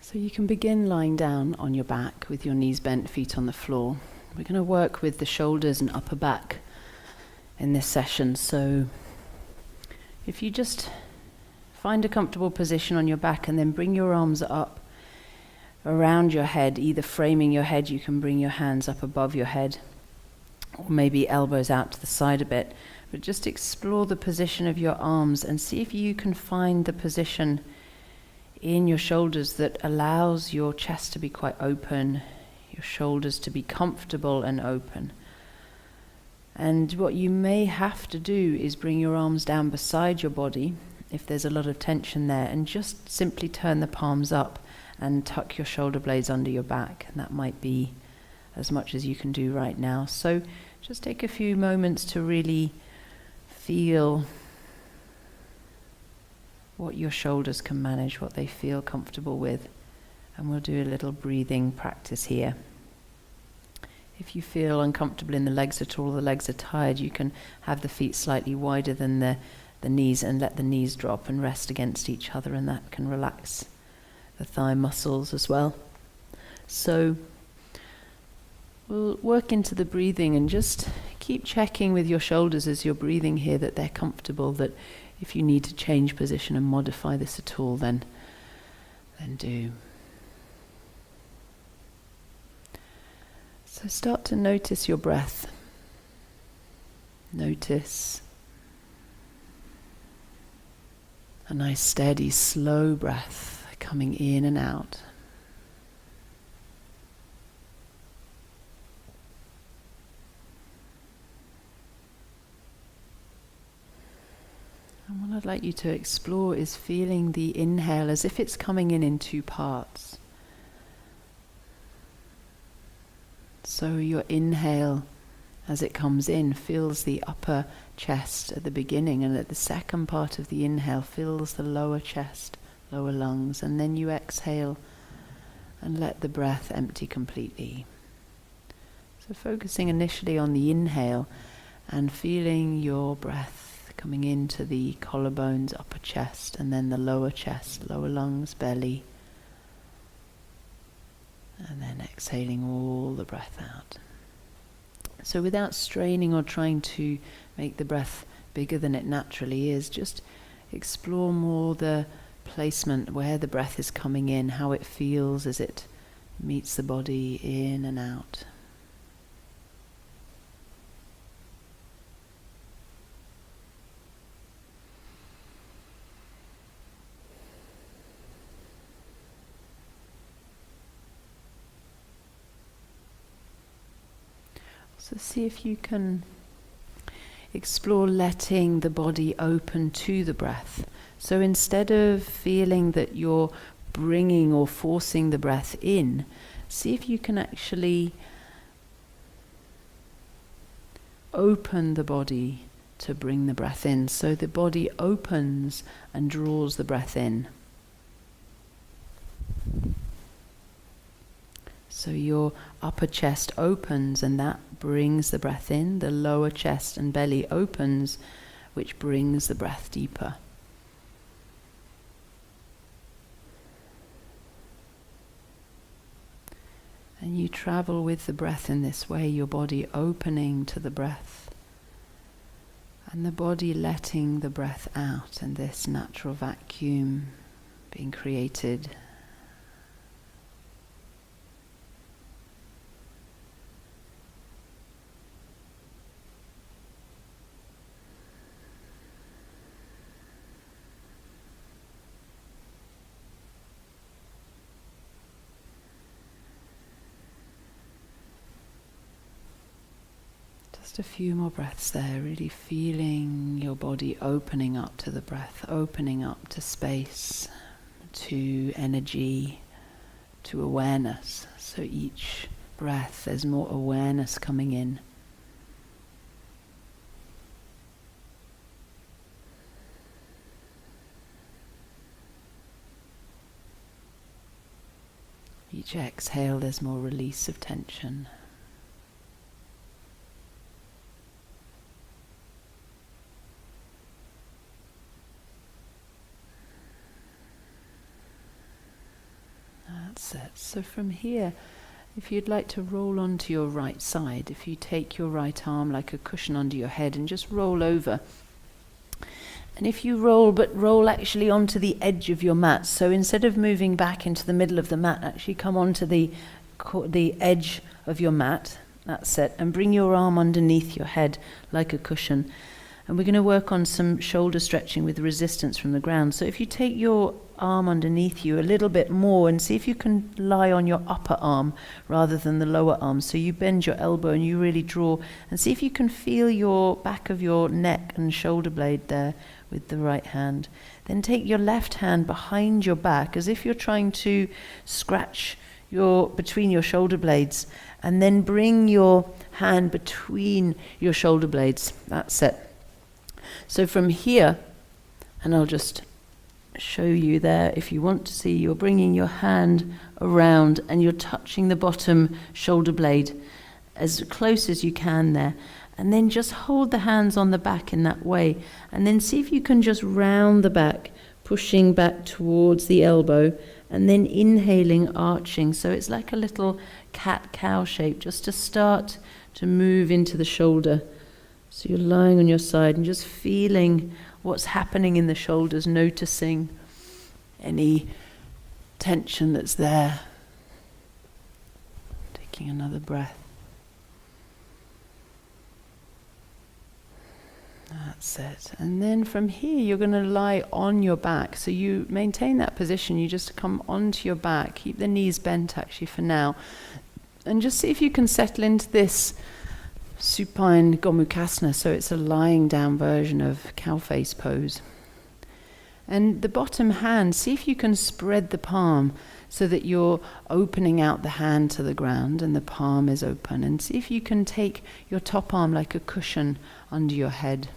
So you can begin lying down on your back with your knees bent, feet on the floor. We're going to work with the shoulders and upper back in this session. So if you just find a comfortable position on your back and then bring your arms up around your head, either framing your head, you can bring your hands up above your head, or maybe elbows out to the side a bit. But just explore the position of your arms and see if you can find the position in your shoulders that allows your chest to be quite open, your shoulders to be comfortable and open. And what you may have to do is bring your arms down beside your body if there's a lot of tension there, and just simply turn the palms up and tuck your shoulder blades under your back. And that might be as much as you can do right now. So just take a few moments to really feel what your shoulders can manage, what they feel comfortable with. And we'll do a little breathing practice here. If you feel uncomfortable in the legs at all, the legs are tired, you can have the feet slightly wider than the knees and let the knees drop and rest against each other, and that can relax the thigh muscles as well. So we'll work into the breathing and just keep checking with your shoulders as you're breathing here that they're comfortable, that if you need to change position and modify this at all, then do. So start to notice your breath. Notice a nice steady slow breath coming in and out. And what I'd like you to explore is feeling the inhale as if it's coming in two parts. So your inhale, as it comes in, fills the upper chest at the beginning, and at the second part of the inhale fills the lower chest, lower lungs, and then you exhale and let the breath empty completely. So focusing initially on the inhale and feeling your breath coming into the collarbones, upper chest, and then the lower chest, lower lungs, belly. And then exhaling all the breath out. So without straining or trying to make the breath bigger than it naturally is, just explore more the placement, where the breath is coming in, how it feels as it meets the body in and out. So see if you can explore letting the body open to the breath. So instead of feeling that you're bringing or forcing the breath in, see if you can actually open the body to bring the breath in. So the body opens and draws the breath in. So your upper chest opens and that brings the breath in. The lower chest and belly opens, which brings the breath deeper. And you travel with the breath in this way, your body opening to the breath and the body letting the breath out, and this natural vacuum being created. Just a few more breaths there, really feeling your body opening up to the breath, opening up to space, to energy, to awareness. So each breath there's more awareness coming in. Each exhale there's more release of tension. That's it. So from here, if you'd like to roll onto your right side, if you take your right arm like a cushion under your head and just roll over. And if you roll, but roll actually onto the edge of your mat. So instead of moving back into the middle of the mat, actually come onto the edge of your mat. That's it. And bring your arm underneath your head like a cushion. And we're going to work on some shoulder stretching with resistance from the ground. So if you take your arm underneath you a little bit more and see if you can lie on your upper arm rather than the lower arm. So you bend your elbow and you really draw, and see if you can feel your back of your neck and shoulder blade there with the right hand. Then take your left hand behind your back as if you're trying to scratch between your shoulder blades, and then bring your hand between your shoulder blades. That's it. So from here, and I'll just show you there if you want to see, you're bringing your hand around and you're touching the bottom shoulder blade as close as you can there. And then just hold the hands on the back in that way. And then see if you can just round the back, pushing back towards the elbow, and then inhaling, arching. So it's like a little cat-cow shape, just to start to move into the shoulder. So you're lying on your side and just feeling what's happening in the shoulders, noticing any tension that's there. Taking another breath. That's it. And then from here, you're going to lie on your back. So you maintain that position. You just come onto your back. Keep the knees bent actually for now. And just see if you can settle into this Supine Gomukhasana. So it's a lying down version of cow face pose. And the bottom hand, see if you can spread the palm so that you're opening out the hand to the ground and the palm is open. And see if you can take your top arm like a cushion under your head.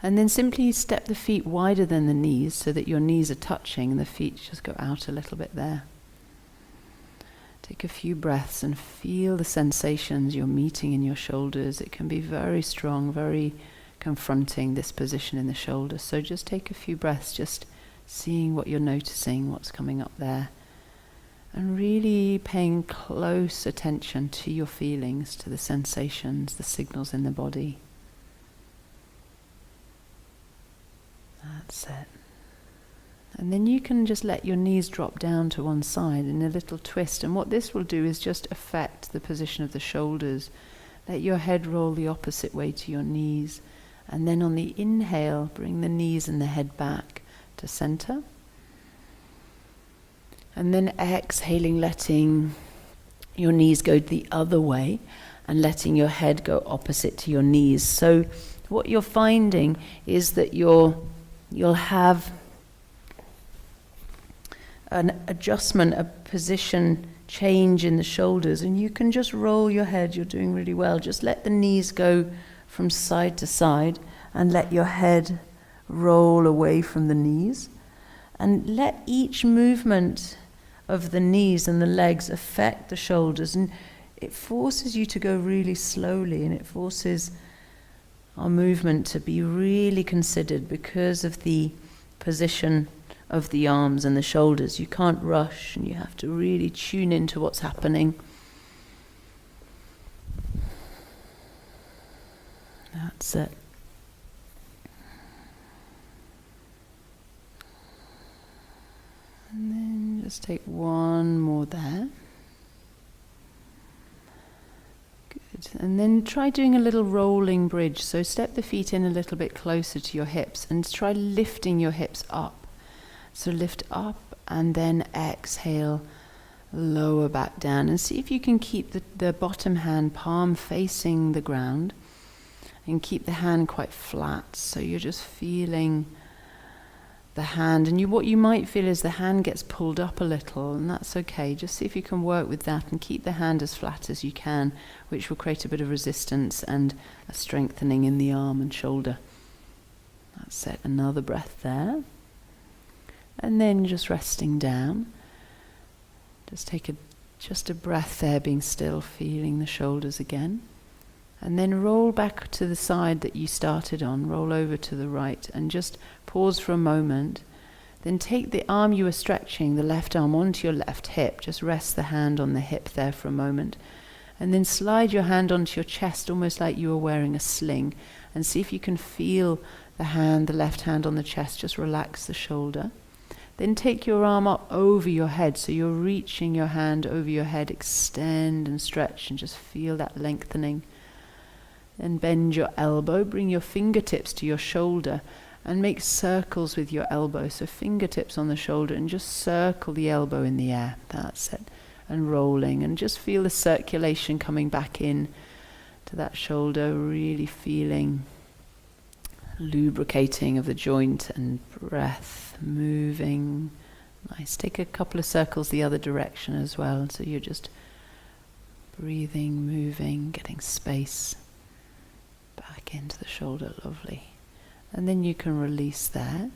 And then simply step the feet wider than the knees so that your knees are touching and the feet just go out a little bit there. Take a few breaths and feel the sensations you're meeting in your shoulders. It can be very strong, very confronting, this position in the shoulders. So just take a few breaths, just seeing what you're noticing, what's coming up there. And really paying close attention to your feelings, to the sensations, the signals in the body. That's it. And then you can just let your knees drop down to one side in a little twist. And what this will do is just affect the position of the shoulders. Let your head roll the opposite way to your knees. And then on the inhale, bring the knees and the head back to center. And then exhaling, letting your knees go the other way and letting your head go opposite to your knees. So what you're finding is that you'll have an adjustment, a position change in the shoulders, and you can just roll your head. You're doing really well. Just let the knees go from side to side and let your head roll away from the knees. And let each movement of the knees and the legs affect the shoulders, and it forces you to go really slowly, and it forces our movement to be really considered because of the position of the arms and the shoulders. You can't rush, and you have to really tune into what's happening. That's it. And then just take one more there. Good. And then try doing a little rolling bridge. So step the feet in a little bit closer to your hips and try lifting your hips up. So lift up and then exhale, lower back down. And see if you can keep the bottom hand palm facing the ground and keep the hand quite flat. So you're just feeling the hand, and what you might feel is the hand gets pulled up a little, and that's okay. Just see if you can work with that and keep the hand as flat as you can, which will create a bit of resistance and a strengthening in the arm and shoulder. That's it. Another breath there. And then just resting down. Just take just a breath there, being still, feeling the shoulders again. And then roll back to the side that you started on, roll over to the right, and just pause for a moment. Then take the arm you were stretching, the left arm, onto your left hip. Just rest the hand on the hip there for a moment. And then slide your hand onto your chest, almost like you were wearing a sling. And see if you can feel the left hand on the chest. Just relax the shoulder. Then take your arm up over your head. So you're reaching your hand over your head. Extend and stretch and just feel that lengthening. Then bend your elbow. Bring your fingertips to your shoulder. And make circles with your elbow. So fingertips on the shoulder and just circle the elbow in the air. That's it. And rolling. And just feel the circulation coming back in to that shoulder. Really feeling lubricating of the joint and breath moving. Nice. Take a couple of circles the other direction as well. So you're just breathing, moving, getting space back into the shoulder. Lovely. And then you can release there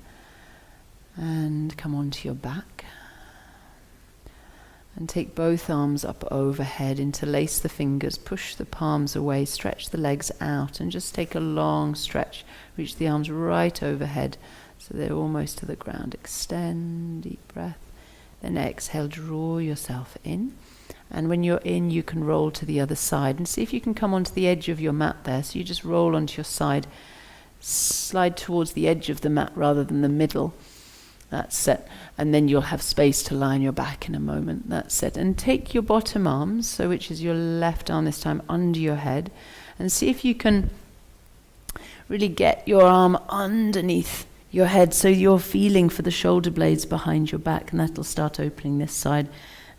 and come onto your back and take both arms up overhead, interlace the fingers, push the palms away, stretch the legs out and just take a long stretch. Reach the arms right overhead so they're almost to the ground. Extend, deep breath. Then exhale, draw yourself in. And when you're in, you can roll to the other side and see if you can come onto the edge of your mat there. So you just roll onto your side. Slide towards the edge of the mat rather than the middle. That's it. And then you'll have space to lie on your back in a moment. That's it. And take your bottom arms, so which is your left arm this time, under your head. And see if you can really get your arm underneath your head so you're feeling for the shoulder blades behind your back. And that'll start opening this side.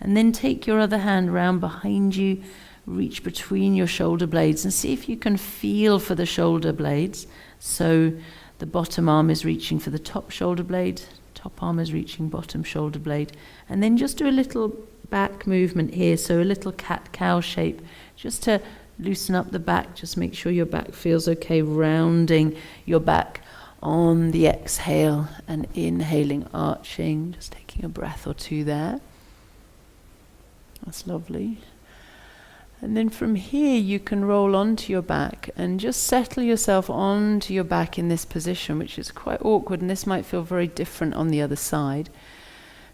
And then take your other hand round behind you. Reach between your shoulder blades and see if you can feel for the shoulder blades. So the bottom arm is reaching for the top shoulder blade, top arm is reaching bottom shoulder blade. And then just do a little back movement here, so a little cat-cow shape, just to loosen up the back. Just make sure your back feels okay, rounding your back on the exhale and inhaling, arching, just taking a breath or two there. That's lovely. And then from here you can roll onto your back and just settle yourself onto your back in this position, which is quite awkward, and this might feel very different on the other side.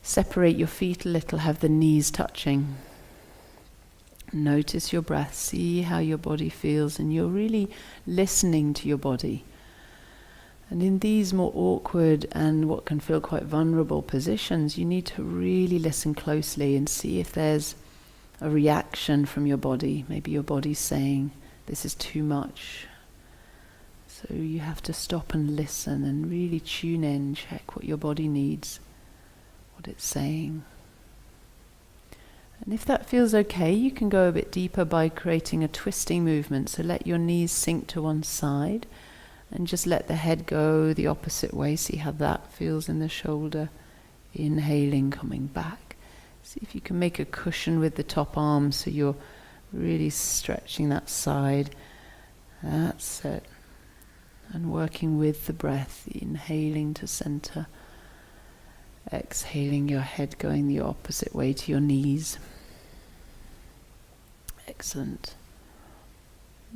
Separate your feet a little, have the knees touching. Notice your breath, see how your body feels, and you're really listening to your body. And in these more awkward and what can feel quite vulnerable positions, you need to really listen closely and see if there's a reaction from your body. Maybe your body's saying, this is too much. So you have to stop and listen and really tune in, check what your body needs, what it's saying. And if that feels okay, you can go a bit deeper by creating a twisting movement. So let your knees sink to one side and just let the head go the opposite way. See how that feels in the shoulder. Inhaling, coming back. See if you can make a cushion with the top arm so you're really stretching that side. That's it. And working with the breath, inhaling to center. Exhaling, your head going the opposite way to your knees. Excellent.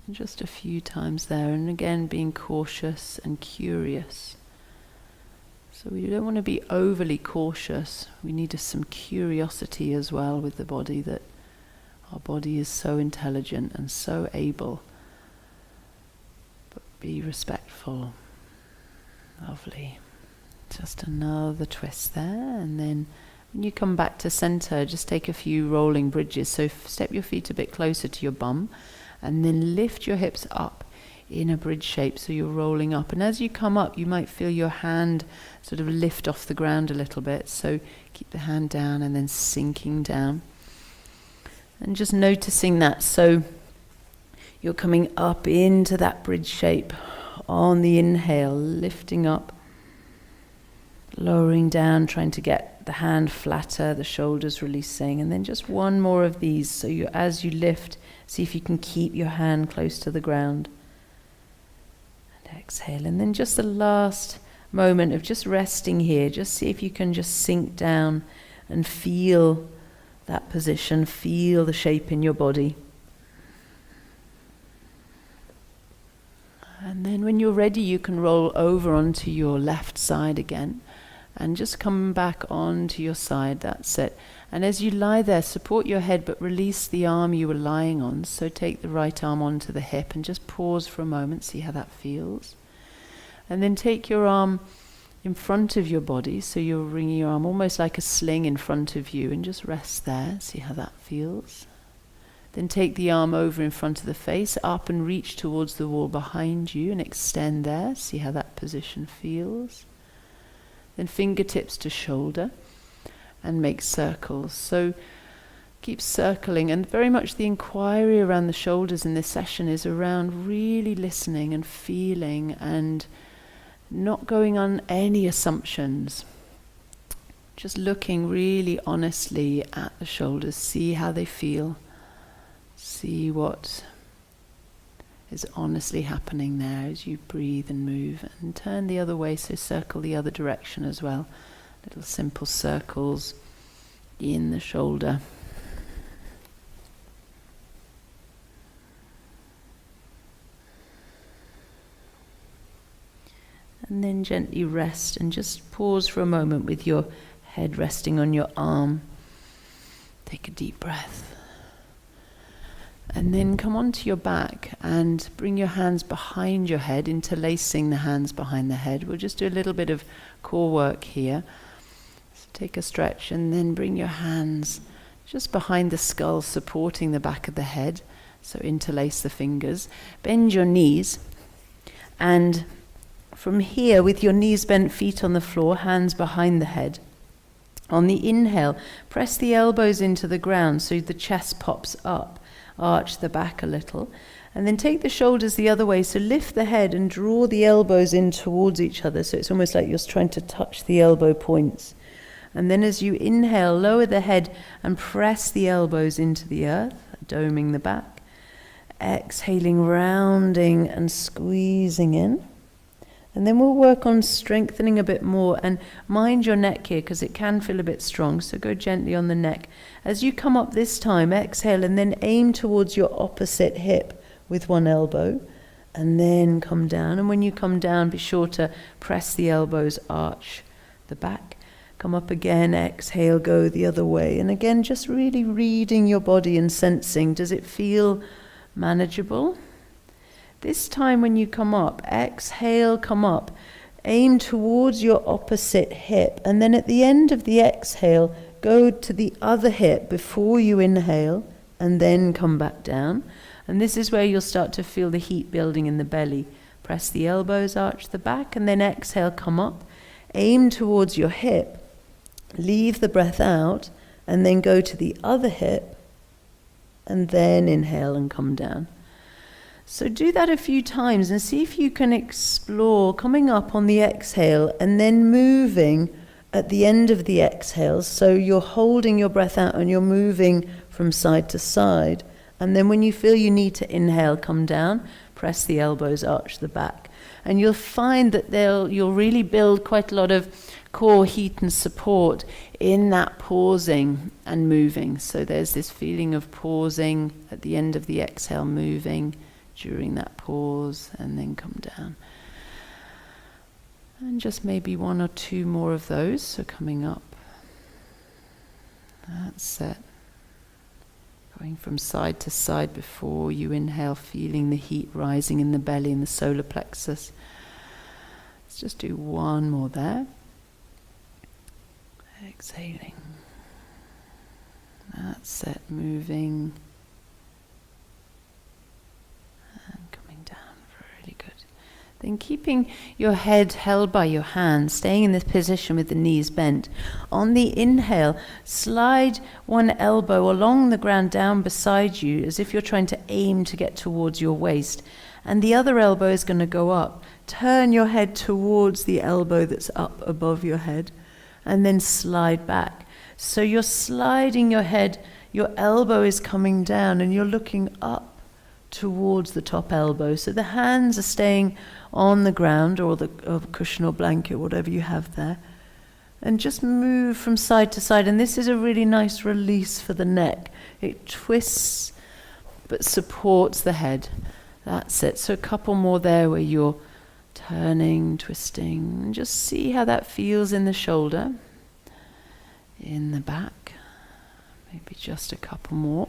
And just a few times there, and again being cautious and curious. So we don't want to be overly cautious. We need some curiosity as well with the body, that our body is so intelligent and so able. But be respectful. Lovely. Just another twist there, and then when you come back to center, just take a few rolling bridges. So step your feet a bit closer to your bum, and then lift your hips up in a bridge shape, so you're rolling up. And as you come up, you might feel your hand sort of lift off the ground a little bit. So keep the hand down and then sinking down. And just noticing that. So you're coming up into that bridge shape on the inhale, lifting up, lowering down, trying to get the hand flatter, the shoulders releasing. And then just one more of these. So as you lift, see if you can keep your hand close to the ground. Exhale, and then just the last moment of just resting here. Just see if you can just sink down and feel that position, feel the shape in your body. And then when you're ready, you can roll over onto your left side again And just come back onto your side, that's it. And as you lie there, support your head but release the arm you were lying on. So take the right arm onto the hip and just pause for a moment, see how that feels. And then take your arm in front of your body, so you're bringing your arm almost like a sling in front of you, and just rest there, see how that feels. Then take the arm over in front of the face, up and reach towards the wall behind you and extend there, see how that position feels. Then fingertips to shoulder and make circles. So keep circling, and very much the inquiry around the shoulders in this session is around really listening and feeling and not going on any assumptions. Just looking really honestly at the shoulders, see how they feel, see what is honestly happening there as you breathe and move, and turn the other way, so circle the other direction as well. Little simple circles in the shoulder. And then gently rest and just pause for a moment with your head resting on your arm. Take a deep breath. And then come onto your back and bring your hands behind your head, interlacing the hands behind the head. We'll just do a little bit of core work here. So take a stretch and then bring your hands just behind the skull, supporting the back of the head. So interlace the fingers. Bend your knees. And from here, with your knees bent, feet on the floor, hands behind the head. On the inhale, press the elbows into the ground so the chest pops up. Arch the back a little, and then take the shoulders the other way, so lift the head and draw the elbows in towards each other, so it's almost like you're trying to touch the elbow points. And then as you inhale, lower the head and press the elbows into the earth, doming the back. Exhaling, rounding and squeezing in. And then we'll work on strengthening a bit more, and mind your neck here because it can feel a bit strong, so go gently on the neck. As you come up this time, exhale and then aim towards your opposite hip with one elbow, and then come down. And when you come down, be sure to press the elbows, arch the back. Come up again, exhale, go the other way. And again, just really reading your body and sensing, does it feel manageable? This time when you come up, exhale, come up, aim towards your opposite hip, and then at the end of the exhale, go to the other hip before you inhale, and then come back down. And this is where you'll start to feel the heat building in the belly. Press the elbows, arch the back, and then exhale, come up, aim towards your hip, leave the breath out, and then go to the other hip, and then inhale and come down. So do that a few times and see if you can explore coming up on the exhale and then moving at the end of the exhale. So you're holding your breath out and you're moving from side to side. And then when you feel you need to inhale, come down, press the elbows, arch the back. And you'll find that you'll really build quite a lot of core heat and support in that pausing and moving. So there's this feeling of pausing at the end of the exhale, moving during that pause, and then come down. And just maybe one or two more of those, so coming up. That's it. Going from side to side before you inhale, feeling the heat rising in the belly and the solar plexus. Let's just do one more there. Exhaling. That's it, moving. Then keeping your head held by your hands, staying in this position with the knees bent. On the inhale, slide one elbow along the ground down beside you as if you're trying to aim to get towards your waist. And the other elbow is going to go up. Turn your head towards the elbow that's up above your head, and then slide back. So you're sliding your head, your elbow is coming down, and you're looking up towards the top elbow. So the hands are staying on the ground or the cushion or blanket, whatever you have there. And just move from side to side. And this is a really nice release for the neck. It twists but supports the head. That's it. So a couple more there where you're turning, twisting. Just see how that feels in the shoulder, in the back. Maybe just a couple more.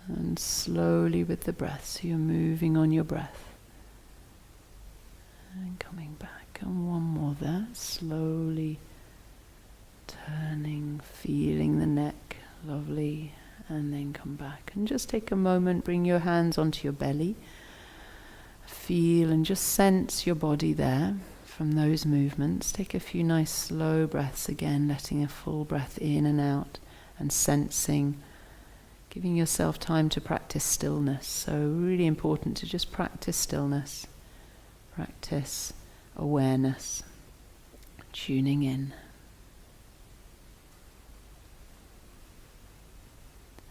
And slowly with the breath, so you're moving on your breath. And coming back, and one more there, slowly turning, feeling the neck, lovely, and then come back. And just take a moment, bring your hands onto your belly, feel and just sense your body there from those movements. Take a few nice slow breaths again, letting a full breath in and out, and sensing, giving yourself time to practice stillness. So really important to just practice stillness, practice awareness, tuning in.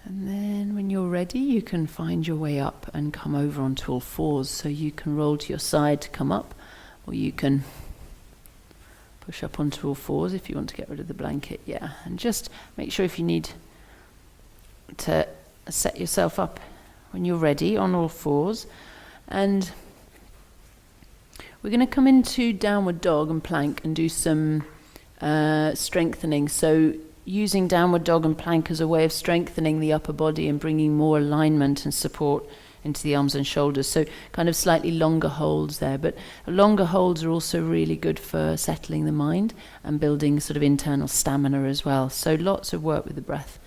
And then when you're ready, you can find your way up and come over onto all fours. So you can roll to your side to come up, or you can push up onto all fours if you want to get rid of the blanket. Yeah, and just make sure if you need to set yourself up when you're ready on all fours. And we're going to come into downward dog and plank and do some strengthening. So using downward dog and plank as a way of strengthening the upper body and bringing more alignment and support into the arms and shoulders. So kind of slightly longer holds there, but longer holds are also really good for settling the mind and building sort of internal stamina as well. So lots of work with the breath.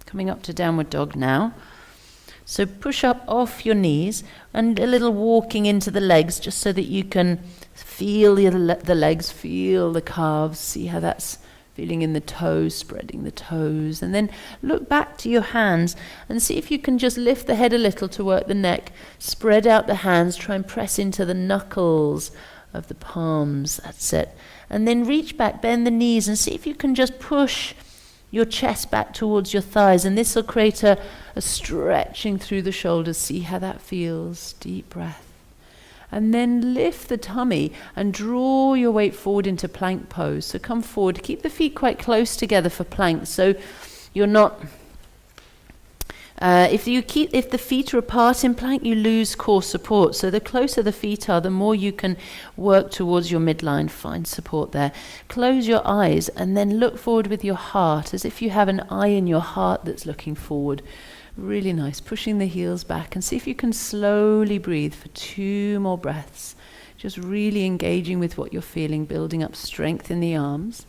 Coming up to downward dog now. So push up off your knees and a little walking into the legs, just so that you can feel the legs, feel the calves, see how that's feeling in the toes, spreading the toes. And then look back to your hands and see if you can just lift the head a little to work the neck. Spread out the hands, try and press into the knuckles of the palms, that's it. And then reach back, bend the knees, and see if you can just push your chest back towards your thighs, and this will create a stretching through the shoulders. See how that feels. Deep breath. And then lift the tummy and draw your weight forward into plank pose. So come forward, keep the feet quite close together for plank, so you're not if the feet are apart in plank, you lose core support. So the closer the feet are, the more you can work towards your midline, find support there. Close your eyes and then look forward with your heart, as if you have an eye in your heart that's looking forward. Really nice. Pushing the heels back, and see if you can slowly breathe for 2 more breaths. Just really engaging with what you're feeling, building up strength in the arms.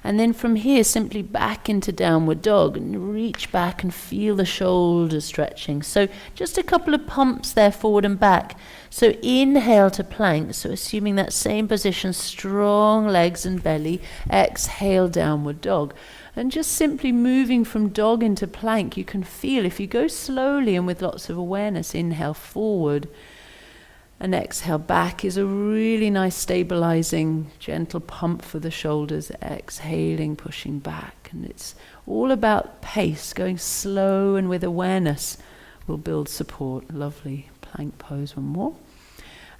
And then from here, simply back into downward dog and reach back and feel the shoulders stretching. So just a couple of pumps there, forward and back. So inhale to plank. So assuming that same position, strong legs and belly. Exhale, downward dog. And just simply moving from dog into plank, you can feel, if you go slowly and with lots of awareness, inhale forward and exhale back is a really nice stabilizing, gentle pump for the shoulders. Exhaling, pushing back. And it's all about pace, going slow and with awareness will build support. Lovely. Plank pose, one more.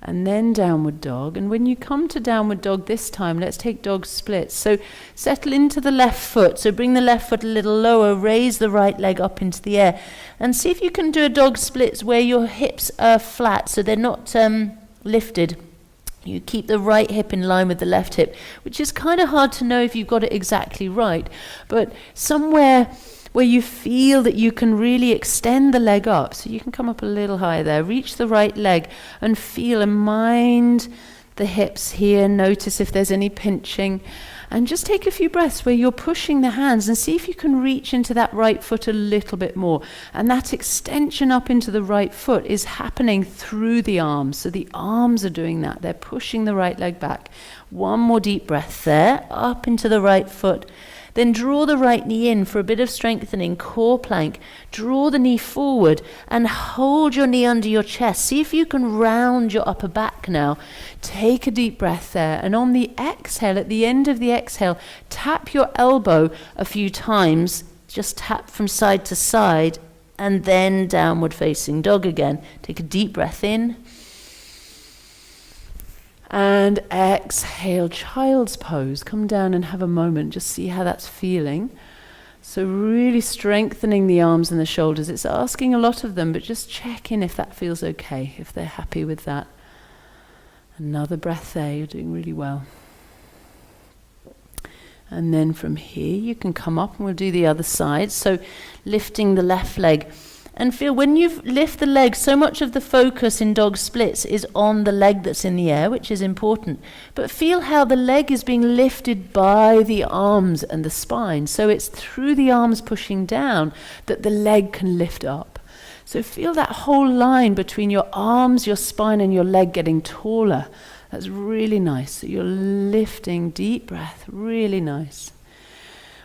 And then downward dog. And when you come to downward dog this time, let's take dog splits. So settle into the left foot. So bring the left foot a little lower, raise the right leg up into the air. And see if you can do a dog splits where your hips are flat, so they're not lifted. You keep the right hip in line with the left hip, which is kind of hard to know if you've got it exactly right. But somewhere where you feel that you can really extend the leg up. So you can come up a little higher there. Reach the right leg and feel and mind the hips here. Notice if there's any pinching. And just take a few breaths where you're pushing the hands and see if you can reach into that right foot a little bit more. And that extension up into the right foot is happening through the arms. So the arms are doing that. They're pushing the right leg back. One more deep breath there, up into the right foot. Then draw the right knee in for a bit of strengthening, core plank. Draw the knee forward and hold your knee under your chest. See if you can round your upper back now. Take a deep breath there. And on the exhale, at the end of the exhale, tap your elbow a few times. Just tap from side to side and then downward facing dog again. Take a deep breath in. And exhale, child's pose. Come down and have a moment. Just see how that's feeling. So really strengthening the arms and the shoulders. It's asking a lot of them, but just check in if that feels okay, if they're happy with that. Another breath there, you're doing really well. And then from here you can come up and we'll do the other side. So lifting the left leg. And feel when you lift the leg, so much of the focus in dog splits is on the leg that's in the air, which is important. But feel how the leg is being lifted by the arms and the spine. So it's through the arms pushing down that the leg can lift up. So feel that whole line between your arms, your spine, and your leg getting taller. That's really nice. So you're lifting, deep breath, really nice.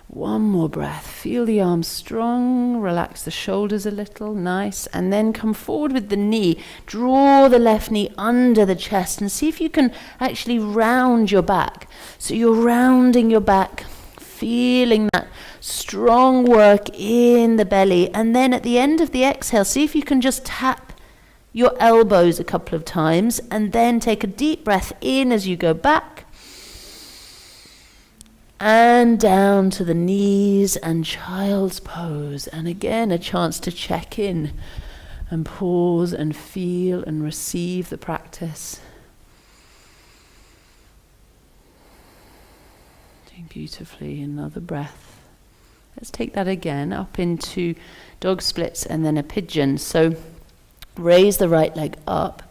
One more breath. Feel the arms strong. Relax the shoulders a little. Nice. And then come forward with the knee. Draw the left knee under the chest and see if you can actually round your back. So you're rounding your back, feeling that strong work in the belly. And then at the end of the exhale, see if you can just tap your elbows a couple of times and then take a deep breath in as you go back. And down to the knees and child's pose. And again, a chance to check in and pause and feel and receive the practice. Doing beautifully. Another breath. Let's take that again up into dog splits and then a pigeon. So raise the right leg up.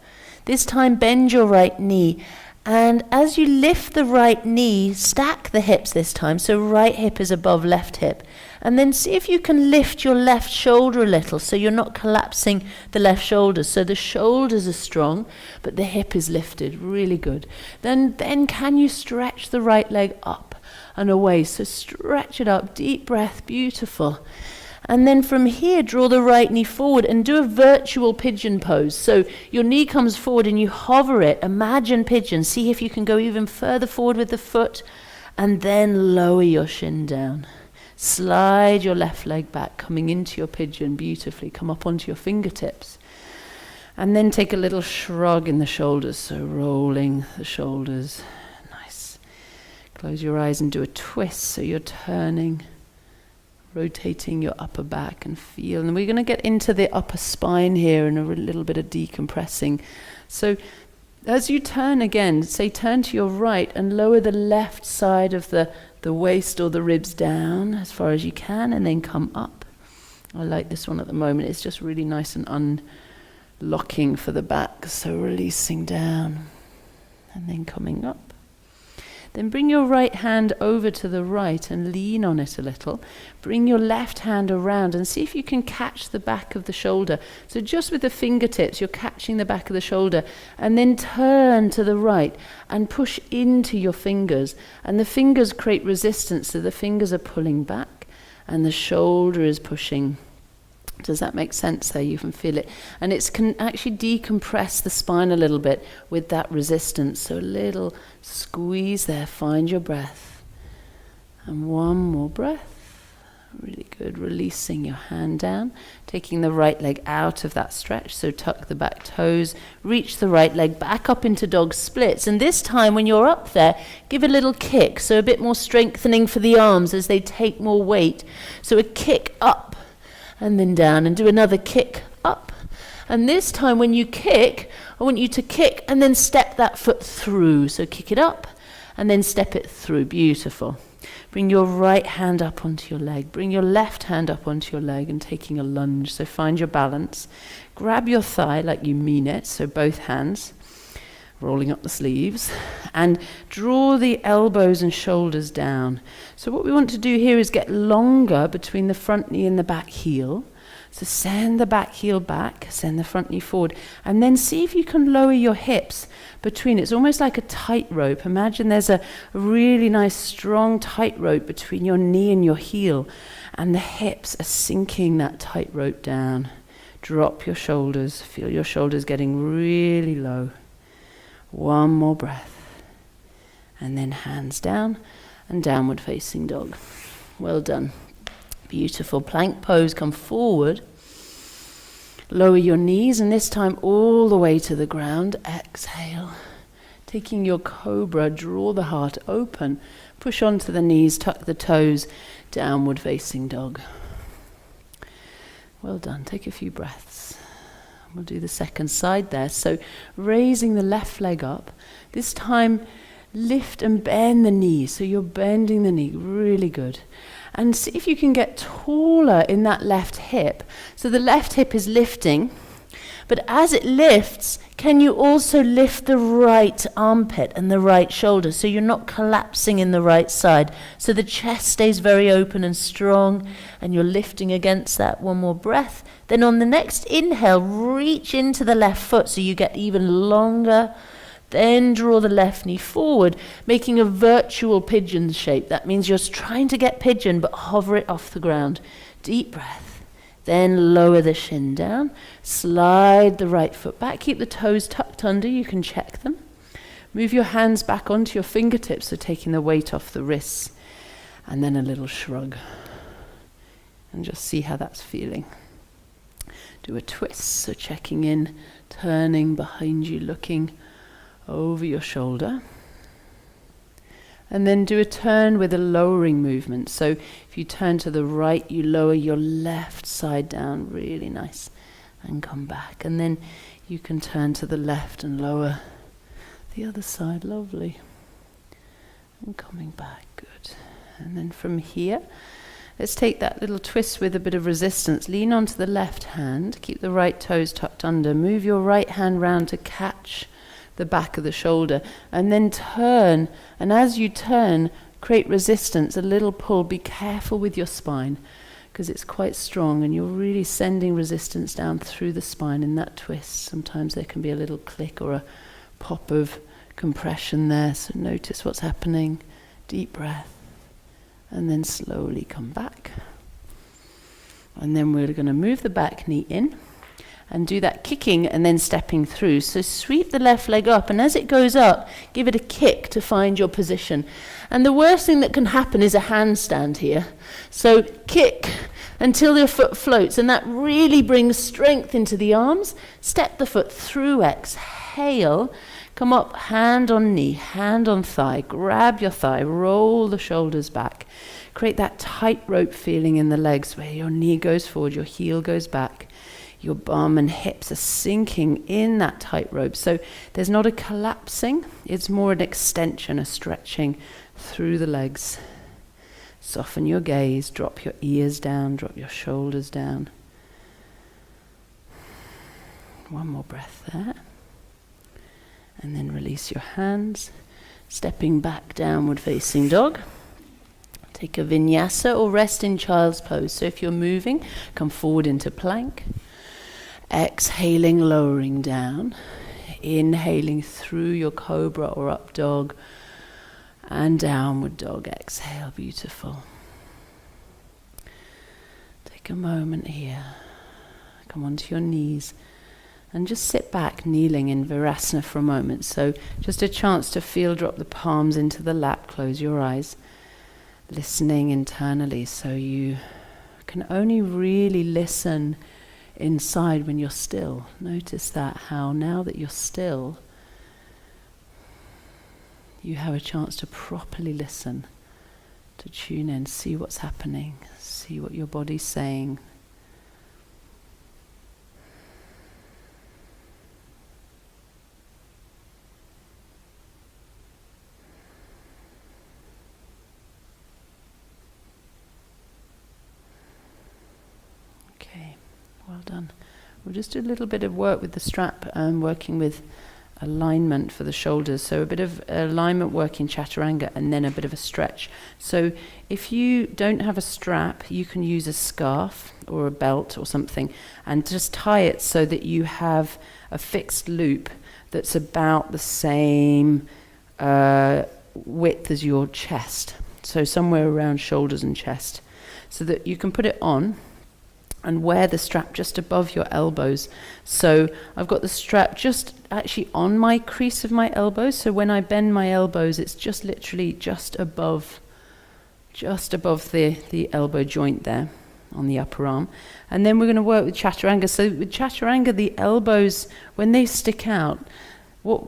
This time bend your right knee. And as you lift the right knee, stack the hips this time. So right hip is above left hip. And then see if you can lift your left shoulder a little so you're not collapsing the left shoulder. So the shoulders are strong, but the hip is lifted. Really good. Then can you stretch the right leg up and away? So stretch it up. Deep breath. Beautiful. And then from here, draw the right knee forward and do a virtual pigeon pose. So your knee comes forward and you hover it. Imagine pigeon. See if you can go even further forward with the foot and then lower your shin down. Slide your left leg back, coming into your pigeon beautifully. Come up onto your fingertips. And then take a little shrug in the shoulders. So rolling the shoulders. Nice. Close your eyes and do a twist. So you're turning, rotating your upper back and feel. And we're going to get into the upper spine here and a little bit of decompressing. So as you turn again, say turn to your right and lower the left side of the waist or the ribs down as far as you can and then come up. I like this one at the moment. It's just really nice and unlocking for the back. So releasing down and then coming up. Then bring your right hand over to the right and lean on it a little. Bring your left hand around and see if you can catch the back of the shoulder. So just with the fingertips, you're catching the back of the shoulder. And then turn to the right and push into your fingers. And the fingers create resistance, so the fingers are pulling back and the shoulder is pushing. Does that make sense there? You can feel it. And it can actually decompress the spine a little bit with that resistance. So a little squeeze there. Find your breath. And one more breath. Really good. Releasing your hand down. Taking the right leg out of that stretch. So tuck the back toes. Reach the right leg back up into dog splits. And this time when you're up there, give a little kick. So a bit more strengthening for the arms as they take more weight. So a kick up. And then down and do another kick up. And this time when you kick, I want you to kick and then step that foot through. So kick it up and then step it through. Beautiful. Bring your right hand up onto your leg. Bring your left hand up onto your leg and taking a lunge. So find your balance. Grab your thigh like you mean it. So both hands. Rolling up the sleeves and draw the elbows and shoulders down. So what we want to do here is get longer between the front knee and the back heel. So send the back heel back, send the front knee forward, and then see if you can lower your hips between. It's almost like a tightrope. Imagine there's a really nice strong tightrope between your knee and your heel, and the hips are sinking that tightrope down. Drop your shoulders, feel your shoulders getting really low. One more breath. And then hands down and downward facing dog. Well done. Beautiful. Plank pose. Come forward. Lower your knees and this time all the way to the ground. Exhale. Taking your cobra, draw the heart open, push onto the knees, tuck the toes, downward facing dog. Well done, take a few breaths. We'll do the second side there. So raising the left leg up, this time lift and bend the knee. So you're bending the knee, really good. And see if you can get taller in that left hip. So the left hip is lifting, but as it lifts, can you also lift the right armpit and the right shoulder so you're not collapsing in the right side? So the chest stays very open and strong and you're lifting against that. One more breath. Then on the next inhale, reach into the left foot so you get even longer. Then draw the left knee forward, making a virtual pigeon shape. That means you're trying to get pigeon but hover it off the ground. Deep breath. Then lower the shin down, slide the right foot back, keep the toes tucked under, you can check them. Move your hands back onto your fingertips, so taking the weight off the wrists. And then a little shrug. And just see how that's feeling. Do a twist, so checking in, turning behind you, looking over your shoulder. And then do a turn with a lowering movement. So if you turn to the right, you lower your left side down, really nice, and come back. And then you can turn to the left and lower the other side, lovely. And coming back, good. And then from here, let's take that little twist with a bit of resistance. Lean onto the left hand, keep the right toes tucked under, move your right hand round to catch the back of the shoulder, and then turn, and as you turn, create resistance, a little pull. Be careful with your spine because it's quite strong and you're really sending resistance down through the spine in that twist. Sometimes there can be a little click or a pop of compression there, so notice what's happening. Deep breath, and then slowly come back. And then we're going to move the back knee in and do that kicking and then stepping through. So sweep the left leg up, and as it goes up, give it a kick to find your position. And the worst thing that can happen is a handstand here. So kick until your foot floats, and that really brings strength into the arms. Step the foot through, exhale, come up, hand on knee, hand on thigh, grab your thigh, roll the shoulders back. Create that tightrope feeling in the legs where your knee goes forward, your heel goes back. Your bum and hips are sinking in that tightrope. So there's not a collapsing, it's more an extension, a stretching through the legs. Soften your gaze, drop your ears down, drop your shoulders down. One more breath there. And then release your hands, stepping back, downward facing dog. Take a vinyasa or rest in child's pose. So if you're moving, come forward into plank. Exhaling, lowering down. Inhaling through your cobra or up dog. And downward dog. Exhale, beautiful. Take a moment here. Come onto your knees. And just sit back, kneeling in Virasana for a moment. So just a chance to feel, drop the palms into the lap, close your eyes. Listening internally, so you can only really listen inside when you're still. Notice that, how now that you're still, you have a chance to properly listen, to tune in, see what's happening, see what your body's saying. Well done. We'll just do a little bit of work with the strap, working with alignment for the shoulders. So a bit of alignment work in Chaturanga and then a bit of a stretch. So if you don't have a strap, you can use a scarf or a belt or something and just tie it so that you have a fixed loop that's about the same width as your chest. So somewhere around shoulders and chest, so that you can put it on and wear the strap just above your elbows. So I've got the strap just actually on my crease of my elbows. So when I bend my elbows, it's just literally just above the elbow joint there on the upper arm. And then we're going to work with Chaturanga. So with Chaturanga, the elbows, when they stick out,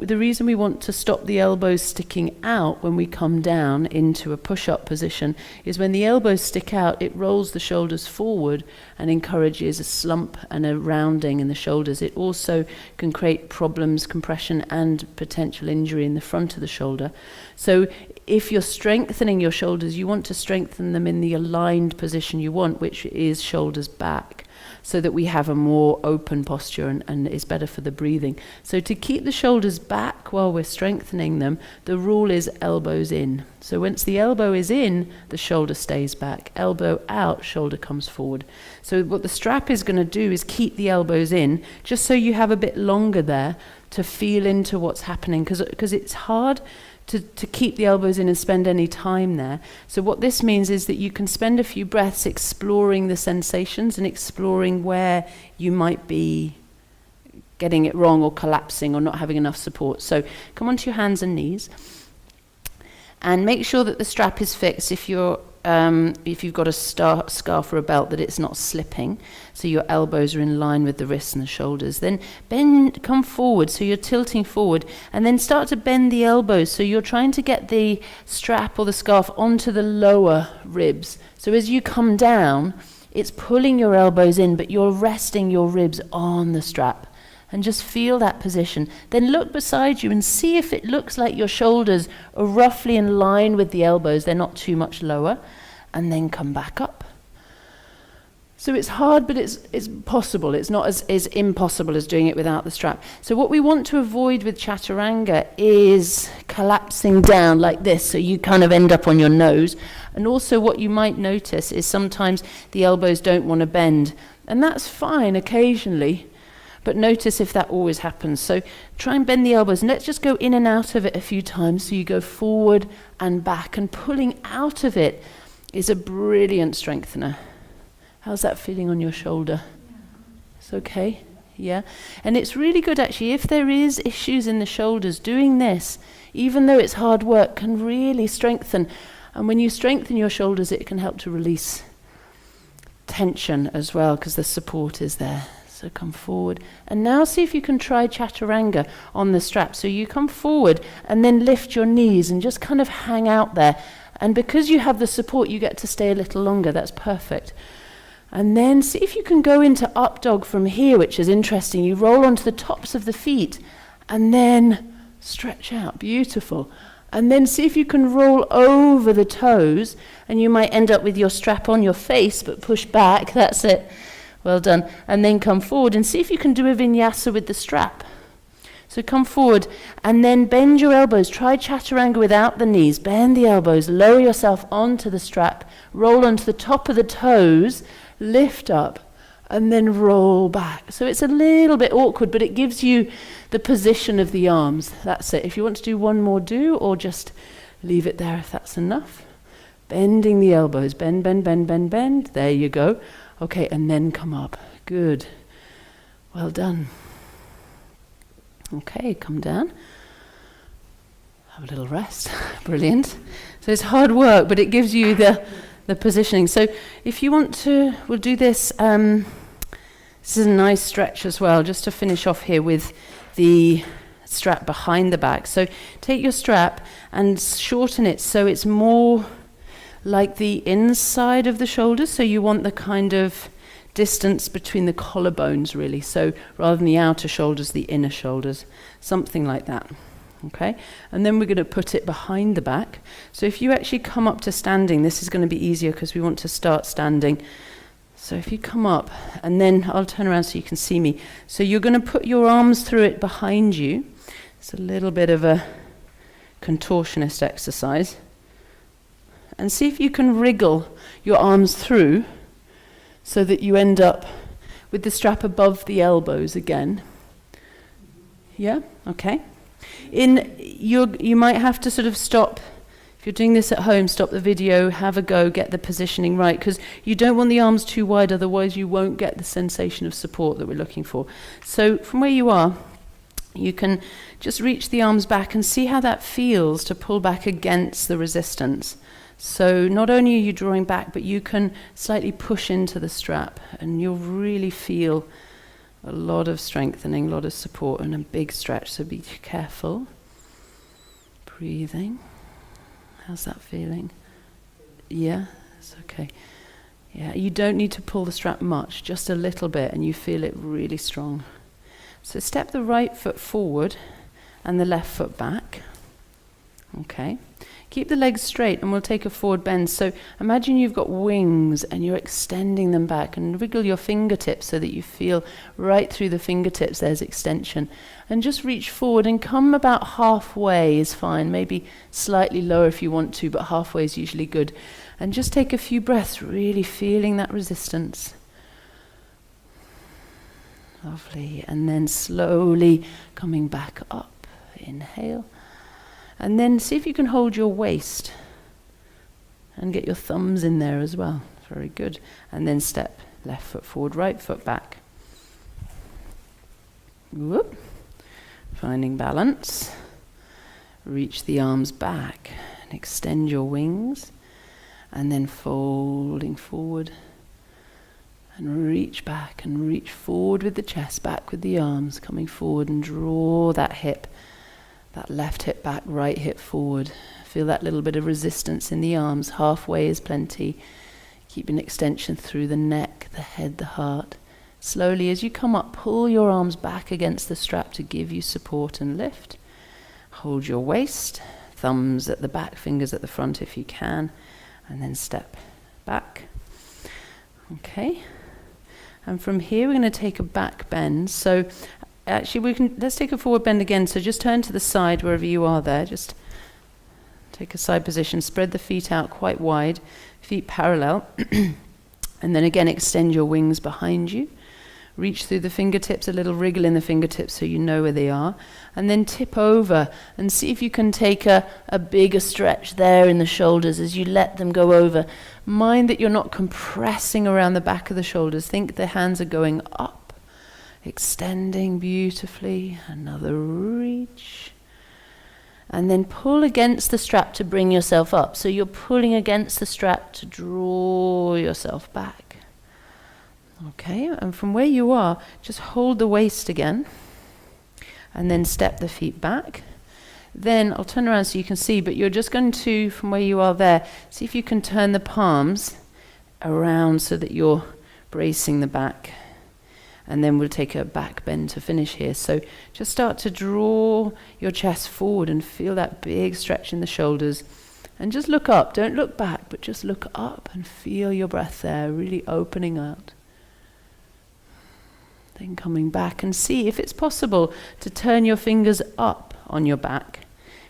the reason we want to stop the elbows sticking out when we come down into a push-up position is when the elbows stick out, it rolls the shoulders forward and encourages a slump and a rounding in the shoulders. It also can create problems, compression, and potential injury in the front of the shoulder. So if you're strengthening your shoulders, you want to strengthen them in the aligned position you want, which is shoulders back, so that we have a more open posture and it's better for the breathing. So to keep the shoulders back while we're strengthening them, the rule is elbows in. So once the elbow is in, the shoulder stays back. Elbow out, shoulder comes forward. So what the strap is going to do is keep the elbows in, just so you have a bit longer there to feel into what's happening, because it's hard to keep the elbows in and spend any time there. So what this means is that you can spend a few breaths exploring the sensations and exploring where you might be getting it wrong or collapsing or not having enough support. So come onto your hands and knees and make sure that the strap is fixed. If you've got a scarf or a belt, that it's not slipping, so your elbows are in line with the wrists and the shoulders. Then come forward, so you're tilting forward, and then start to bend the elbows, so you're trying to get the strap or the scarf onto the lower ribs. So as you come down, it's pulling your elbows in, but you're resting your ribs on the strap. And just feel that position. Then look beside you and see if it looks like your shoulders are roughly in line with the elbows. They're not too much lower. And then come back up. So it's hard, but it's possible. It's not as impossible as doing it without the strap. So what we want to avoid with Chaturanga is collapsing down like this, so you kind of end up on your nose. And also what you might notice is sometimes the elbows don't want to bend. And that's fine occasionally. But notice if that always happens. So try and bend the elbows, and let's just go in and out of it a few times. So you go forward and back, and pulling out of it is a brilliant strengthener. How's that feeling on your shoulder? It's okay? Yeah? And it's really good actually, if there is issues in the shoulders, doing this, even though it's hard work, can really strengthen. And when you strengthen your shoulders, it can help to release tension as well, because the support is there. So come forward. And now see if you can try Chaturanga on the strap. So you come forward and then lift your knees and just kind of hang out there. And because you have the support, you get to stay a little longer. That's perfect. And then see if you can go into up dog from here, which is interesting. You roll onto the tops of the feet and then stretch out. Beautiful. And then see if you can roll over the toes, and you might end up with your strap on your face, but push back. That's it. Well done. And then come forward and see if you can do a vinyasa with the strap. So come forward and then bend your elbows. Try Chaturanga without the knees. Bend the elbows. Lower yourself onto the strap. Roll onto the top of the toes. Lift up and then roll back. So it's a little bit awkward, but it gives you the position of the arms. That's it. If you want to do one more, do, or just leave it there if that's enough. Bending the elbows. Bend, bend, bend, bend, bend. There you go. Okay, and then come up. Good. Well done. Okay, come down. Have a little rest. Brilliant. So it's hard work, but it gives you the positioning. So if you want to, we'll do this. This is a nice stretch as well, just to finish off here with the strap behind the back. So take your strap and shorten it so it's more like the inside of the shoulders, so you want the kind of distance between the collarbones really, so rather than the outer shoulders, the inner shoulders, something like that. Okay, and then we're going to put it behind the back. So if you actually come up to standing, this is going to be easier because we want to start standing. So if you come up, and then I'll turn around so you can see me. So you're going to put your arms through it behind you. It's a little bit of a contortionist exercise. And see if you can wriggle your arms through so that you end up with the strap above the elbows again. Yeah? Okay. You might have to sort of stop. If you're doing this at home, stop the video, have a go, get the positioning right, because you don't want the arms too wide, otherwise you won't get the sensation of support that we're looking for. So from where you are, you can just reach the arms back and see how that feels to pull back against the resistance. So not only are you drawing back, but you can slightly push into the strap, and you'll really feel A lot of strengthening, a lot of support, and a big stretch, so be careful. Breathing. How's that feeling? Yeah, it's okay. Yeah, you don't need to pull the strap much, just a little bit, and you feel it really strong. So step the right foot forward and the left foot back. Okay. Keep the legs straight and we'll take a forward bend. So imagine you've got wings and you're extending them back, and wiggle your fingertips so that you feel right through the fingertips there's extension. And just reach forward and come about halfway is fine. Maybe slightly lower if you want to, but halfway is usually good. And just take a few breaths, really feeling that resistance. Lovely. And then slowly coming back up. Inhale. And then see if you can hold your waist and get your thumbs in there as well. Very good. And then step left foot forward, right foot back. Whoop. Finding balance. Reach the arms back and extend your wings. And then folding forward. And reach back and reach forward with the chest, back with the arms, coming forward and draw that hip. That left hip back, right hip forward. Feel that little bit of resistance in the arms. Halfway is plenty. Keep an extension through the neck, the head, the heart. Slowly, as you come up, pull your arms back against the strap to give you support and lift. Hold your waist. Thumbs at the back, fingers at the front if you can. And then step back. Okay. And from here, we're going to take a back bend. So actually, let's take a forward bend again. So just turn to the side wherever you are there. Just take a side position. Spread the feet out quite wide. Feet parallel. And then again, extend your wings behind you. Reach through the fingertips, a little wriggle in the fingertips so you know where they are. And then tip over and see if you can take a bigger stretch there in the shoulders as you let them go over. Mind that you're not compressing around the back of the shoulders. Think the hands are going up. Extending beautifully. Another reach. And then pull against the strap to bring yourself up. So you're pulling against the strap to draw yourself back. Okay, and from where you are, just hold the waist again. And then step the feet back. Then I'll turn around so you can see, but you're just going to, from where you are there, see if you can turn the palms around so that you're bracing the back. And then we'll take a back bend to finish here. So just start to draw your chest forward and feel that big stretch in the shoulders. And just look up. Don't look back, but just look up and feel your breath there, really opening out. Then coming back and see if it's possible to turn your fingers up on your back,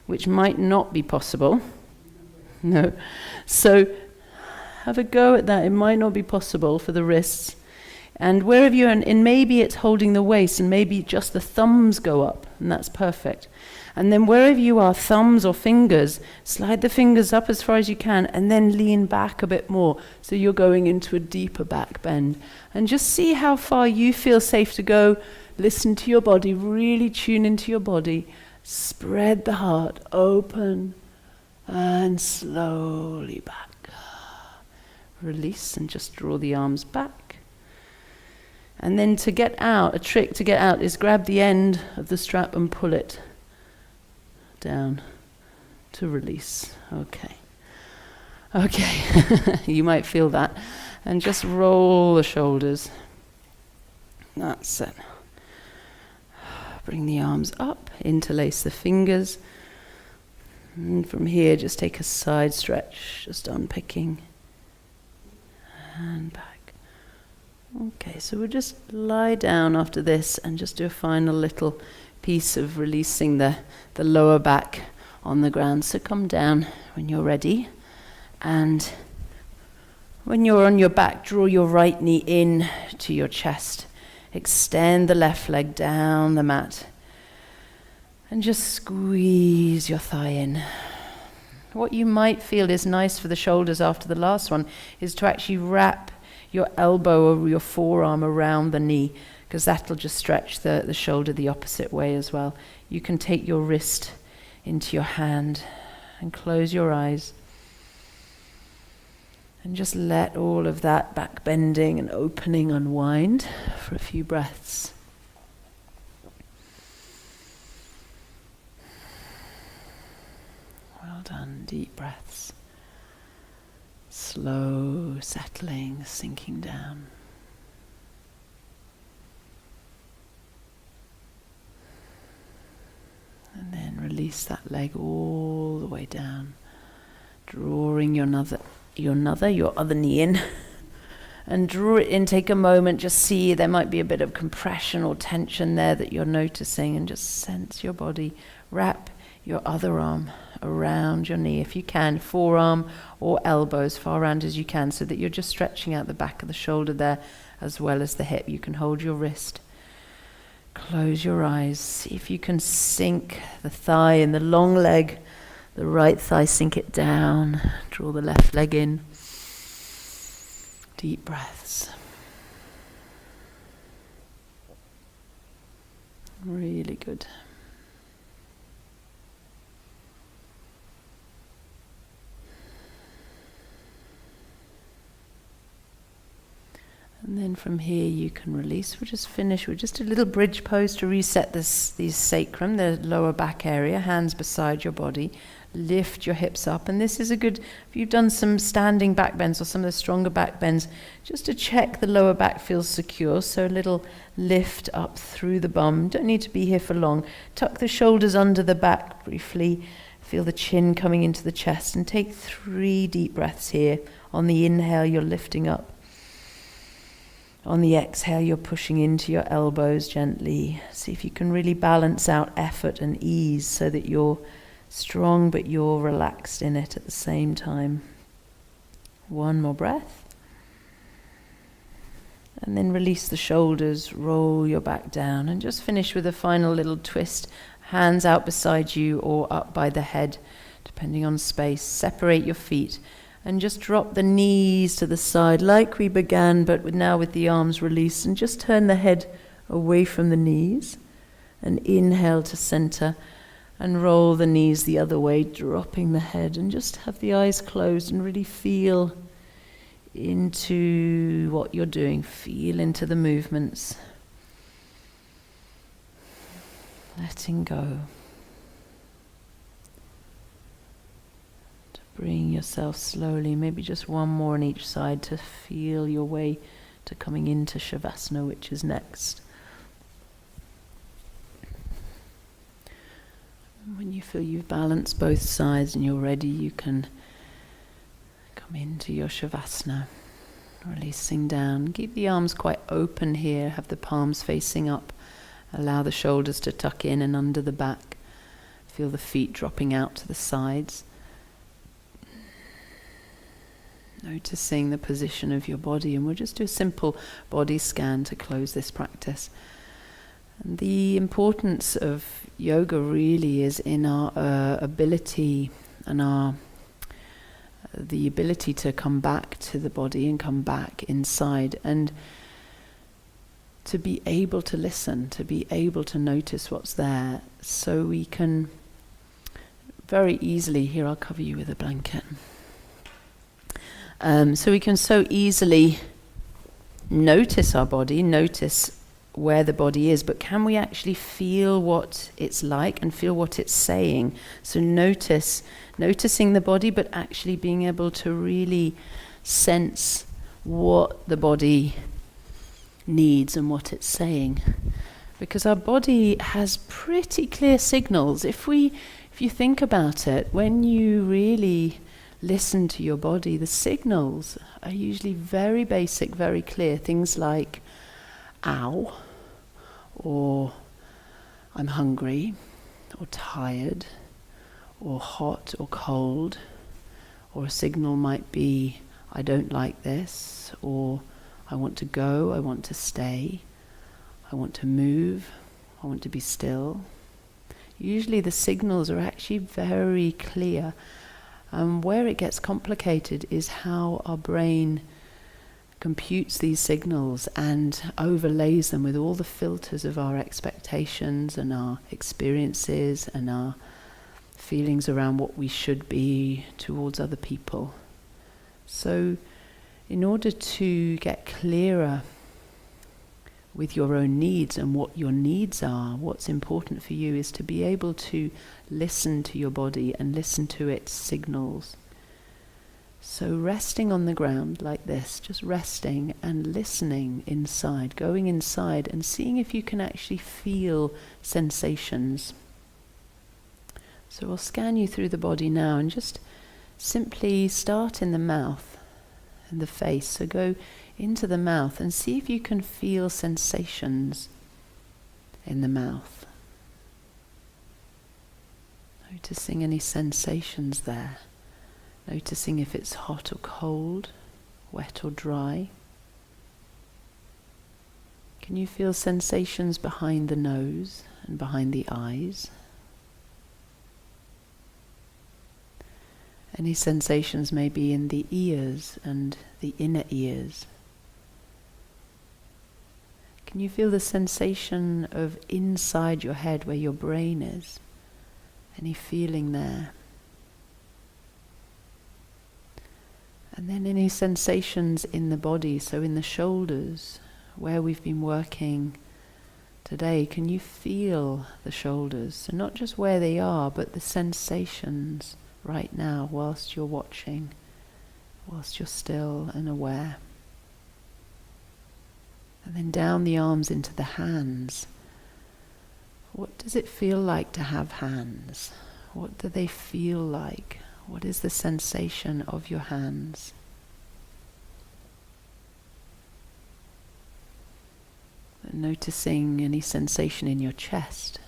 which might not be possible. No. So have a go at that. It might not be possible for the wrists. And wherever you're in, maybe it's holding the waist and maybe just the thumbs go up, and that's perfect. And then wherever you are, thumbs or fingers, slide the fingers up as far as you can and then lean back a bit more so you're going into a deeper back bend. And just see how far you feel safe to go. Listen to your body, really tune into your body. Spread the heart, open and slowly back. Release and just draw the arms back. And then to get out, a trick to get out is grab the end of the strap and pull it down to release. Okay. You might feel that. And just roll the shoulders. That's it. Bring the arms up, interlace the fingers. And from here, just take a side stretch, just unpicking. And back. Okay, so we'll just lie down after this and just do a final little piece of releasing the lower back on the ground. So come down when you're ready. And when you're on your back, draw your right knee in to your chest. Extend the left leg down the mat. And just squeeze your thigh in. What you might feel is nice for the shoulders after the last one is to actually wrap your elbow or your forearm around the knee, because that'll just stretch the shoulder the opposite way as well. You can take your wrist into your hand and close your eyes. And just let all of that back bending and opening unwind for a few breaths. Well done. Deep breaths. Slow settling, sinking down. And then release that leg all the way down, drawing your other knee in. And draw it in, take a moment, just see there might be a bit of compression or tension there that you're noticing, and just sense your body. Wrap your other arm around your knee, if you can, forearm or elbow as far around as you can, so that you're just stretching out the back of the shoulder there as well as the hip. You can hold your wrist. Close your eyes. See if you can sink the thigh in the long leg, the right thigh, sink it down. Draw the left leg in. Deep breaths. Really good. And then from here you can release. We'll just finish with just a little bridge pose to reset the sacrum, the lower back area, hands beside your body. Lift your hips up, and this is a good, if you've done some standing back bends or some of the stronger back bends, just to check the lower back feels secure. So a little lift up through the bum. Don't need to be here for long. Tuck the shoulders under the back briefly. Feel the chin coming into the chest, and take 3 deep breaths here. On the inhale, you're lifting up. On the exhale, you're pushing into your elbows gently. See if you can really balance out effort and ease so that you're strong but you're relaxed in it at the same time. 1 more breath. And then release the shoulders, roll your back down, and just finish with a final little twist. Hands out beside you or up by the head, depending on space. Separate your feet and just drop the knees to the side like we began, but now with the arms released, and just turn the head away from the knees and inhale to center. And roll the knees the other way, dropping the head, and just have the eyes closed and really feel into what you're doing. Feel into the movements. Letting go. To bring yourself slowly, maybe just 1 more on each side, to feel your way to coming into Shavasana, which is next. When you feel you've balanced both sides and you're ready, you can come into your Shavasana, releasing down. Keep the arms quite open here, have the palms facing up. Allow the shoulders to tuck in and under the back. Feel the feet dropping out to the sides. Noticing the position of your body, and we'll just do a simple body scan to close this practice. And the importance of yoga really is in our ability and the ability to come back to the body and come back inside, and to be able to listen, to be able to notice what's there, so we can very easily, here I'll cover you with a blanket, so we can so easily notice our body, notice where the body is, but can we actually feel what it's like and feel what it's saying? So noticing the body, but actually being able to really sense what the body needs and what it's saying. Because our body has pretty clear signals. If you think about it, when you really listen to your body, the signals are usually very basic, very clear. Things like ow, or I'm hungry, or tired, or hot or cold, or a signal might be I don't like this, or I want to go, I want to stay, I want to move, I want to be still. Usually the signals are actually very clear. Where it gets complicated is how our brain computes these signals and overlays them with all the filters of our expectations and our experiences and our feelings around what we should be towards other people. So in order to get clearer with your own needs and what your needs are. What's important for you is to be able to listen to your body and listen to its signals. So resting on the ground like this, just resting and listening inside, going inside and seeing if you can actually feel sensations. So we'll scan you through the body now and just simply start in the mouth and the face. So go into the mouth and see if you can feel sensations in the mouth. Noticing any sensations there. Noticing if it's hot or cold, wet or dry. Can you feel sensations behind the nose and behind the eyes? Any sensations maybe in the ears and the inner ears? Can you feel the sensation of inside your head where your brain is? Any feeling there? And then any sensations in the body, so in the shoulders, where we've been working today, can you feel the shoulders? So not just where they are, but the sensations right now whilst you're watching, whilst you're still and aware. And then down the arms into the hands. What does it feel like to have hands? What do they feel like? What is the sensation of your hands? And noticing any sensation in your chest.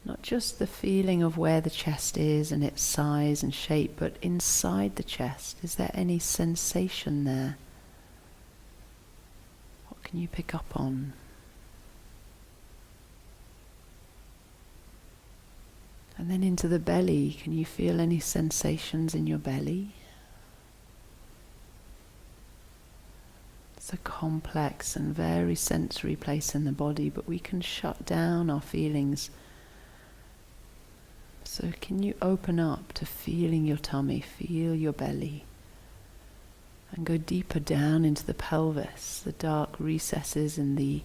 Not just the feeling of where the chest is and its size and shape, but inside the chest. Is there any sensation there? What can you pick up on? And then into the belly, can you feel any sensations in your belly? It's a complex and very sensory place in the body, but we can shut down our feelings. So can you open up to feeling your tummy, feel your belly, and go deeper down into the pelvis, the dark recesses in the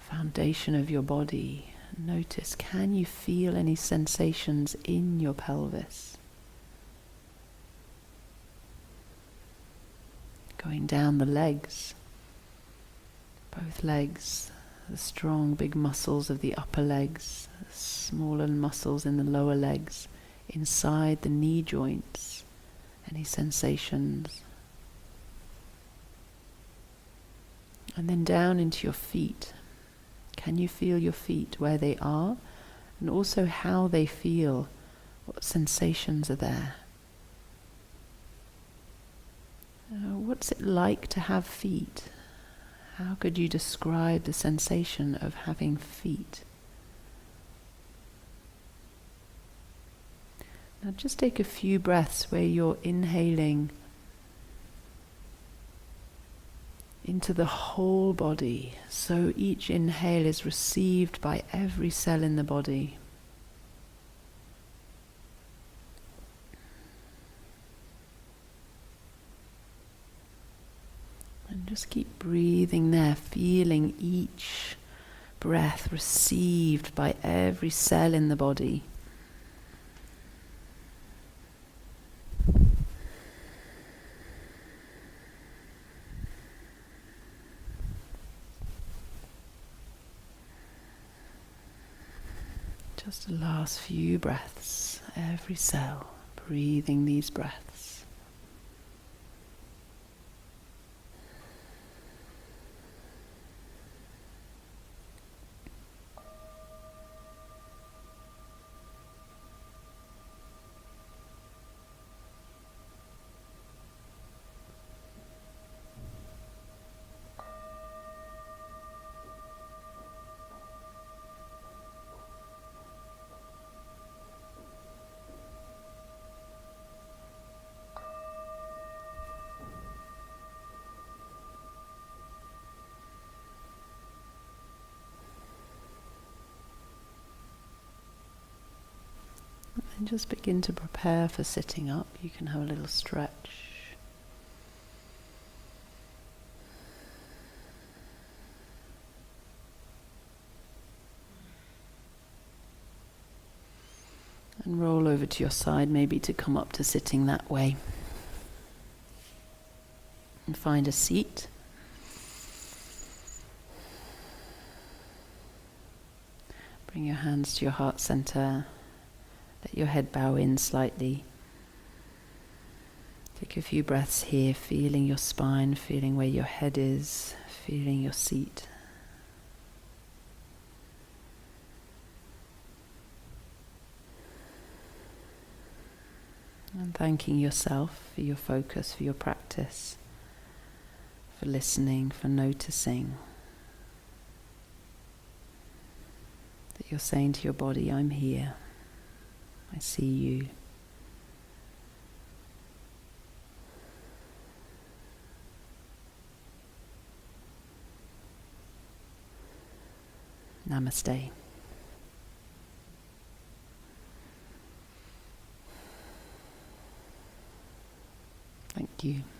foundation of your body. Notice, can you feel any sensations in your pelvis? Going down the legs, both legs, the strong big muscles of the upper legs, the smaller muscles in the lower legs, inside the knee joints, any sensations? And then down into your feet. Can you feel your feet where they are, and also how they feel? What sensations are there? What's it like to have feet? How could you describe the sensation of having feet? Now just take a few breaths where you're inhaling into the whole body, so each inhale is received by every cell in the body. And just keep breathing there, feeling each breath received by every cell in the body. Just the last few breaths, every cell, breathing these breaths. And just begin to prepare for sitting up. You can have a little stretch. And roll over to your side, maybe to come up to sitting that way. And find a seat. Bring your hands to your heart center. Let your head bow in slightly. Take a few breaths here, feeling your spine, feeling where your head is, feeling your seat. And thanking yourself for your focus, for your practice, for listening, for noticing. That you're saying to your body, I'm here. I see you. Namaste. Thank you.